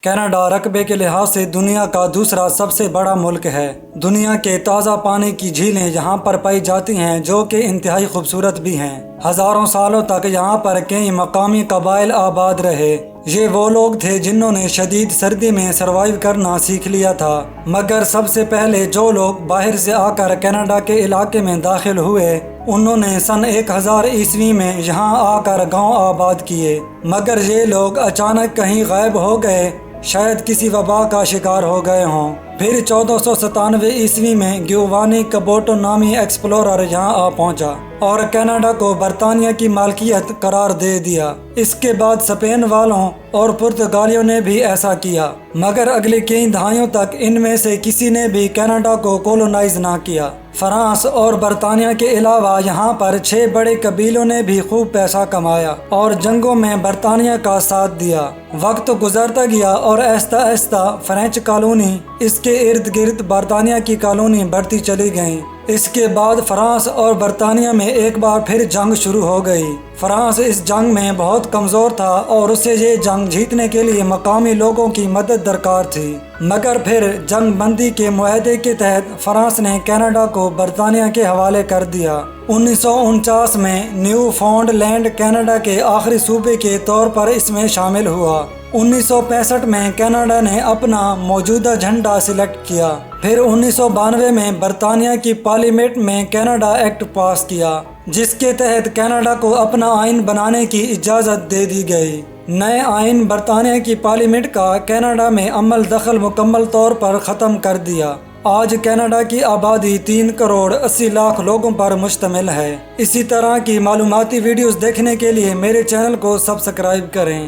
Canada رقبے کے لحاظ سے دنیا کا دوسرا سب سے بڑا ملک ہے۔ دنیا کے تازہ پانی کی جھیلیں یہاں پر پائی جاتی ہیں جو کہ انتہائی خوبصورت بھی ہیں۔ ہزاروں سالوں تک یہاں پر کئی مقامی قبائل آباد رہے۔ یہ وہ لوگ تھے جنہوں نے شدید سردی میں سروائیو کرنا سیکھ لیا تھا، مگر سب سے پہلے جو لوگ باہر سے آ کر کینیڈا کے علاقے میں داخل ہوئے انہوں نے سن 1000 عیسوی میں یہاں آ کر گاؤں آباد کیے، مگر یہ لوگ اچانک کہیں غائب ہو گئے، شاید کسی وبا کا شکار ہو گئے ہوں۔ پھر 1497 عیسوی میں گیووانی کبوٹو نامی ایکسپلورر یہاں آ پہنچا اور کینیڈا کو برطانیہ کی مالکیت قرار دے دیا۔ اس کے بعد اسپین والوں اور پرتگالیوں نے بھی ایسا کیا، مگر اگلی کئی دہائیوں تک ان میں سے کسی نے بھی کینیڈا کو کولونائز نہ کیا۔ فرانس اور برطانیہ کے علاوہ یہاں پر 6 بڑے قبیلوں نے بھی خوب پیسہ کمایا اور جنگوں میں برطانیہ کا ساتھ دیا۔ وقت گزرتا گیا اور آہستہ آہستہ فرینچ کالونی اس کے ارد گرد برطانیہ کی کالونی بڑھتی چلی گئیں۔ اس کے بعد فرانس اور برطانیہ میں ایک بار پھر جنگ شروع ہو گئی۔ فرانس اس جنگ میں بہت کمزور تھا اور اسے یہ جنگ جیتنے کے لیے مقامی لوگوں کی مدد درکار تھی، مگر پھر جنگ بندی کے معاہدے کے تحت فرانس نے کینیڈا کو برطانیہ کے حوالے کر دیا۔ 1949 میں نیو فاؤنڈ لینڈ کینیڈا کے آخری صوبے کے طور پر اس میں شامل ہوا۔ 1965 میں کینیڈا نے اپنا موجودہ جھنڈا سلیکٹ کیا۔ پھر 1992 میں برطانیہ کی پارلیمنٹ میں کینیڈا ایکٹ پاس کیا، جس کے تحت کینیڈا کو اپنا آئین بنانے کی اجازت دے دی گئی۔ نئے آئین برطانیہ کی پارلیمنٹ کا کینیڈا میں عمل دخل مکمل طور پر ختم کر دیا۔ آج کینیڈا کی آبادی 3 کروڑ 80 لاکھ لوگوں پر مشتمل ہے۔ اسی طرح کی معلوماتی ویڈیوز دیکھنے کے لیے میرے چینل کو سبسکرائب کریں۔